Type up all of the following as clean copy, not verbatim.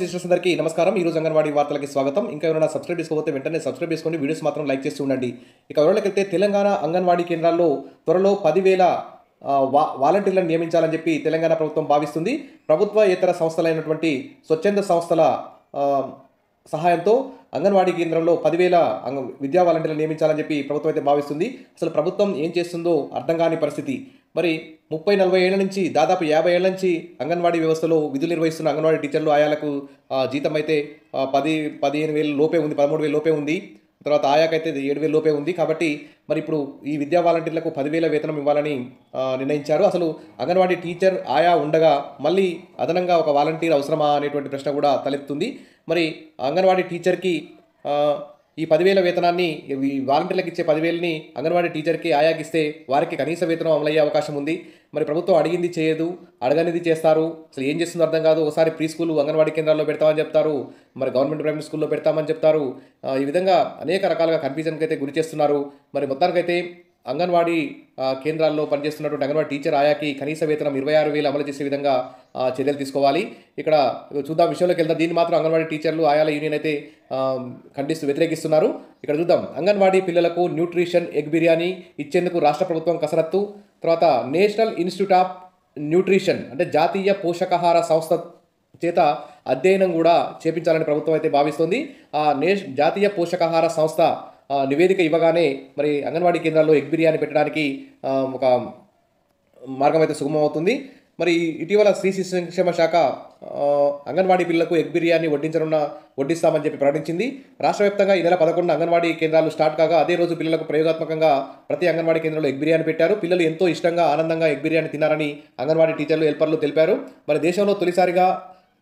Sisters అందరికీ నమస్కారం. ఈరోజు అంగన్వాడీ వార్తలకి స్వాగతం. ఇంకా ఎవరైనా సబ్స్క్రైబ్ చేసుకోకపోతే వెంటనే సబ్స్క్రైబ్ చేసుకోండి, వీడియోస్ మాత్రం లైక్ చేస్తూ ఉండండి. ఇక వివరాలకెళ్తే తెలంగాణ అంగన్వాడీ కేంద్రాల్లో త్వరలో 10,000 వాలంటీర్లను నియమించాలని చెప్పి తెలంగాణ ప్రభుత్వం భావిస్తుంది. ప్రభుత్వేతర సంస్థలైనటువంటి స్వచ్ఛంద సంస్థల సహాయంతో అంగన్వాడీ కేంద్రంలో 10,000 విద్యా వాలంటీర్లను నియమించాలని చెప్పి ప్రభుత్వం అయితే భావిస్తుంది. అసలు ప్రభుత్వం ఏం చేస్తుందో అర్థం కాని పరిస్థితి. మరి 30-40 ఏళ్ల నుంచి దాదాపు 50 ఏళ్ల నుంచి అంగన్వాడీ వ్యవస్థలో విధులు నిర్వహిస్తున్న అంగన్వాడీ టీచర్లు ఆయాలకు జీతం అయితే 15,000 లోపే ఉంది, 13,000 లోపే ఉంది. తర్వాత ఆయాకైతే 7,000 లోపే ఉంది. కాబట్టి మరి ఇప్పుడు ఈ విద్యా వాలంటీర్లకు 10,000 వేతనం ఇవ్వాలని నిర్ణయించారు. అసలు అంగన్వాడీ టీచర్ ఆయా ఉండగా మళ్ళీ అదనంగా ఒక వాలంటీర్ అవసరమా అనేటువంటి ప్రశ్న కూడా తలెత్తుంది. మరి అంగన్వాడీ టీచర్కి ఈ 10,000 వేతనాన్ని ఈ వాలంటీర్లకు ఇచ్చే 10,000ని అంగన్వాడీ టీచర్కి ఆయాకి ఇస్తే వారికి కనీస వేతనం అమలయ్యే అవకాశం ఉంది. మరి ప్రభుత్వం అడిగింది చేయదు, అడగనిది చేస్తారు. అసలు ఏం చేస్తుందో అర్థం కాదు. ఒకసారి ప్రీ స్కూల్ అంగన్వాడీ కేంద్రాల్లో పెడతామని చెప్తారు, మరి గవర్నమెంట్ ప్రైవేట్ స్కూల్లో పెడతామని చెప్తారు. ఈ విధంగా అనేక రకాలుగా కన్ఫ్యూజన్కి అయితే గురి చేస్తున్నారు. మరి మొత్తానికైతే అంగన్వాడీ కేంద్రాల్లో పనిచేస్తున్నటువంటి అంగన్వాడీ టీచర్ ఆయాకి కనీస వేతనం 26,000 అమలు చేసే విధంగా చర్యలు తీసుకోవాలి. ఇక్కడ చూద్దాం, విషయంలోకి వెళ్దాం. దీన్ని మాత్రం అంగన్వాడీ టీచర్లు ఆయాల యూనియన్ అయితే వ్యతిరేకిస్తున్నారు. ఇక్కడ చూద్దాం, అంగన్వాడీ పిల్లలకు న్యూట్రిషన్ ఎగ్ బిర్యానీ ఇచ్చేందుకు రాష్ట్ర ప్రభుత్వం కసరత్తు. తర్వాత నేషనల్ ఇన్స్టిట్యూట్ ఆఫ్ న్యూట్రిషన్ అంటే జాతీయ పోషకాహార సంస్థ చేత అధ్యయనం కూడా చేపించాలని ప్రభుత్వం అయితే భావిస్తోంది. జాతీయ పోషకాహార సంస్థ నివేదిక ఇవ్వగానే మరి అంగన్వాడీ కేంద్రాల్లో ఎగ్ బిర్యానీ పెట్టడానికి ఒక మార్గం అయితే సుగమం అవుతుంది. మరి ఇటీవల స్త్రీ శిశు సంక్షేమ శాఖ అంగన్వాడీ పిల్లలకు ఎగ్ బిర్యానీ వడ్డిస్తామని చెప్పి ప్రకటించింది. రాష్ట్ర వ్యాప్తంగా ఈ నెల 11 అంగన్వాడీ కేంద్రాలు స్టార్ట్ కాగా అదే రోజు పిల్లలకు ప్రయోగాత్మకంగా ప్రతి అంగన్వాడీ కేంద్రంలో ఎగ్ బిర్యానీ పెట్టారు. పిల్లలు ఎంతో ఇష్టంగా ఆనందంగా ఎగ్ బిర్యానీ తిన్నారని అంగన్వాడీ టీచర్లు హెల్పర్లు తెలిపారు. మరి దేశంలో తొలిసారిగా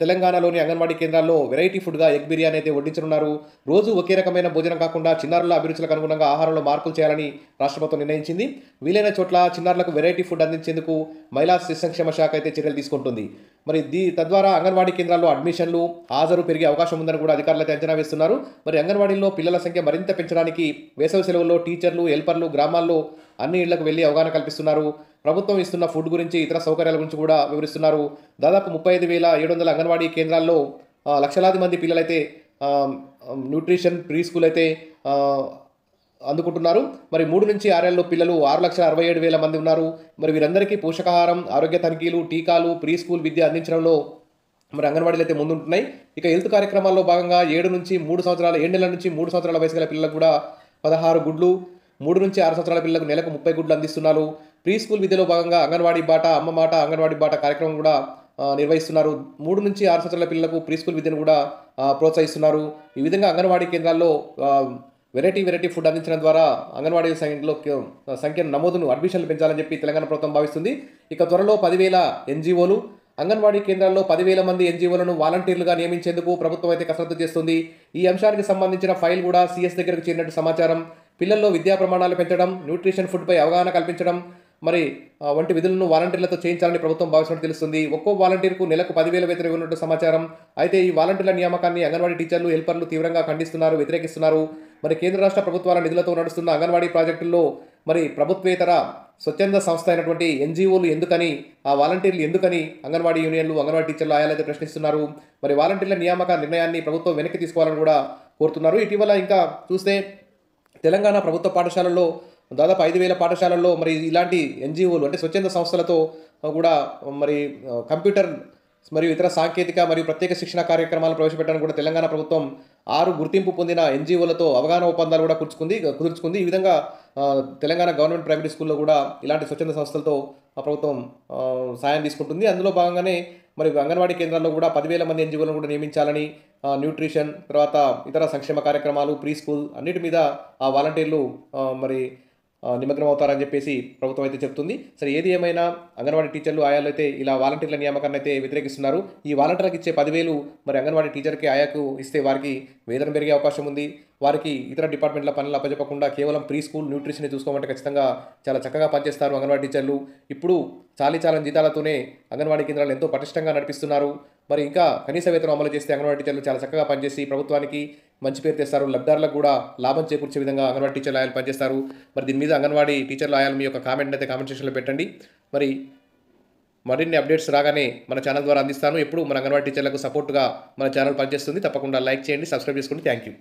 తెలంగాణలోని అంగన్వాడీ కేంద్రాల్లో వెరైటీ ఫుడ్గా ఎగ్ బిర్యానీ అయితే వడ్డించనున్నారు. రోజు ఒకే రకమైన భోజనం కాకుండా చిన్నారుల అభిరుచులకు అనుగుణంగా ఆహారంలో మార్పులు చేయాలని రాష్ట్ర ప్రభుత్వం నిర్ణయించింది. వీలైన చోట్ల చిన్నారులకు వెరైటీ ఫుడ్ అందించేందుకు మహిళా శిశు సంక్షేమ శాఖ అయితే చర్యలు తీసుకుంటుంది. మరి తద్వారా అంగన్వాడీ కేంద్రాల్లో అడ్మిషన్లు హాజరు పెరిగే అవకాశం ఉందని కూడా అధికారులు అయితే అంచనా వేస్తున్నారు. మరి అంగన్వాడీల్లో పిల్లల సంఖ్య మరింత పెంచడానికి వేసవి సెలవుల్లో టీచర్లు హెల్పర్లు గ్రామాల్లో అన్ని ఇళ్లకు వెళ్లి అవగాహన కల్పిస్తున్నారు. ప్రభుత్వం ఇస్తున్న ఫుడ్ గురించి, ఇతర సౌకర్యాల గురించి కూడా వివరిస్తున్నారు. దాదాపు 35,700 అంగన్వాడీ కేంద్రాల్లో లక్షలాది మంది పిల్లలైతే న్యూట్రిషన్ ప్రీ స్కూల్ అయితే అందుకుంటున్నారు. మరి 3 నుంచి 6 ఏళ్ల పిల్లలు 6,67,000 మంది ఉన్నారు. మరి వీరందరికీ పోషకాహారం, ఆరోగ్య తనిఖీలు, టీకాలు, ప్రీ స్కూల్ విద్య అందించడంలో మరి అంగన్వాడీలు అయితే ముందుంటున్నాయి. ఇక హెల్త్ కార్యక్రమాల్లో భాగంగా 7 నెలల నుంచి 3 సంవత్సరాల వయసు గల పిల్లలకు కూడా 16 గుడ్లు, 3 నుంచి 6 సంవత్సరాల పిల్లలకు నెలకు 30 గుడ్లు అందిస్తున్నారు. ప్రీ స్కూల్ విద్యలో భాగంగా అంగన్వాడీ బాట, అమ్మ మాట, అంగన్వాడీ బాట కార్యక్రమం కూడా నిర్వహిస్తున్నారు. 3 నుంచి 6 సంవత్సరాల పిల్లలకు ప్రీ స్కూల్ విద్యను కూడా ప్రోత్సహిస్తున్నారు. ఈ విధంగా అంగన్వాడీ కేంద్రాల్లో వెరైటీ ఫుడ్ అందించడం ద్వారా అంగన్వాడీ సంఖ్యను నమోదును అడ్మిషన్లు పెంచాలని చెప్పి తెలంగాణ ప్రభుత్వం భావిస్తుంది. ఇక త్వరలో 10,000 ఎన్జీఓలు అంగన్వాడీ కేంద్రాల్లో 10,000 మంది ఎన్జీఓలను వాలంటీర్లుగా నియమించేందుకు ప్రభుత్వం అయితే కసరత్తు చేస్తుంది. ఈ అంశానికి సంబంధించిన ఫైల్ కూడా సీఎస్ దగ్గరకు చేరినట్టు సమాచారం. పిల్లల్లో విద్యా ప్రమాణాలు పెంచడం, న్యూట్రిషన్ ఫుడ్పై అవగాహన కల్పించడం మరి వంటి విధులను వాలంటీర్లతో చేయించాలని ప్రభుత్వం భావిస్తున్నట్టు తెలుస్తుంది. ఒక్కో వాలంటీర్కు నెలకు 10,000 వేతనం ఇవ్వనున్నట్టు సమాచారం. అయితే ఈ వాలంటీర్ల నియామకాన్ని అంగన్వాడీ టీచర్లు హెల్పర్లు తీవ్రంగా ఖండిస్తున్నారు, వ్యతిరేకిస్తున్నారు. మరి కేంద్ర రాష్ట్ర ప్రభుత్వాల నిధులతో నడుస్తున్న అంగన్వాడీ ప్రాజెక్టుల్లో మరి ప్రభుత్వేతర స్వచ్ఛంద సంస్థ అయినటువంటి ఎన్జీఓలు ఎందుకని, ఆ వాలంటీర్లు ఎందుకని అంగన్వాడీ యూనియన్లు, అంగన్వాడీ టీచర్లు ఆయాలైతే ప్రశ్నిస్తున్నారు. మరి వాలంటీర్ల నియామక నిర్ణయాన్ని ప్రభుత్వం వెనక్కి తీసుకోవాలని కూడా కోరుతున్నారు. ఇటీవల ఇంకా చూస్తే తెలంగాణ ప్రభుత్వ పాఠశాలల్లో దాదాపు 5,000 పాఠశాలల్లో మరి ఇలాంటి ఎన్జీఓలు అంటే స్వచ్ఛంద సంస్థలతో కూడా మరి కంప్యూటర్ మరియు ఇతర సాంకేతిక మరియు ప్రత్యేక శిక్షణ కార్యక్రమాలు ప్రవేశపెట్టడానికి కూడా తెలంగాణ ప్రభుత్వం 6 గుర్తింపు పొందిన ఎన్జీఓలతో అవగాహన ఒప్పందాలు కూడా కుదుర్చుకుంది. ఈ విధంగా తెలంగాణ గవర్నమెంట్ ప్రైవేట్ స్కూల్లో కూడా ఇలాంటి స్వచ్ఛంద సంస్థలతో ప్రభుత్వం సాయం తీసుకుంటుంది. అందులో భాగంగానే మరి అంగన్వాడీ కేంద్రాల్లో కూడా 10,000 మంది ఎన్జీఓలను కూడా నియమించాలని, న్యూట్రిషన్ తర్వాత ఇతర సంక్షేమ కార్యక్రమాలు, ప్రీ స్కూల్ అన్నిటి మీద ఆ వాలంటీర్లు మరి నిమగ్నం అవుతారని చెప్పేసి ప్రభుత్వం అయితే చెప్తుంది. సరే, ఏది ఏమైనా అంగన్వాడీ టీచర్లు ఆయాలు అయితే ఇలా వాలంటీర్ల నియామకాన్ని అయితే వ్యతిరేకిస్తున్నారు. ఈ వాలంటీర్లకు ఇచ్చే 10,000 మరి అంగన్వాడీ టీచర్కి ఆయాకు ఇస్తే వారికి వేతనం పెరిగే అవకాశం ఉంది. వారికి ఇతర డిపార్ట్మెంట్ల పనులు అప్పచెప్పకుండా కేవలం ప్రీ స్కూల్ న్యూట్రిషన్ చూసుకోమంటే ఖచ్చితంగా చాలా చక్కగా పనిచేస్తారు అంగన్వాడీ టీచర్లు. ఇప్పుడు చాలీచాలని జీతాలతోనే అంగన్వాడీ కేంద్రాలు ఎంతో పటిష్టంగా నడిపిస్తున్నారు. మరి ఇంకా కనీస వేతనం అమలు చేస్తే అంగన్వాడీ టీచర్లు చాలా చక్కగా పనిచేసి ప్రభుత్వానికి మంచి పేరు తెస్తారు. లబ్ధిదారులకు కూడా లాభం చేకూర్చే విధంగా అంగన్వాడీ టీచర్లు ఆయాలు పనిచేస్తారు. మరి దీని మీద అంగన్వాడీ టీచర్లు ఆయాలు మీ యొక్క కామెంట్ అయితే కామెంట్ సెక్షన్లో పెట్టండి. మరి మరిన్ని అప్డేట్స్ రాగానే మన ఛానల్ ద్వారా అందిస్తాను. ఎప్పుడు మన అంగన్వాడీ టీచర్లకు సపోర్ట్గా మన ఛానల్ పనిచేస్తుంది. తప్పకుండా లైక్ చేయండి, సబ్స్క్రైబ్ చేసుకోండి. Thank you.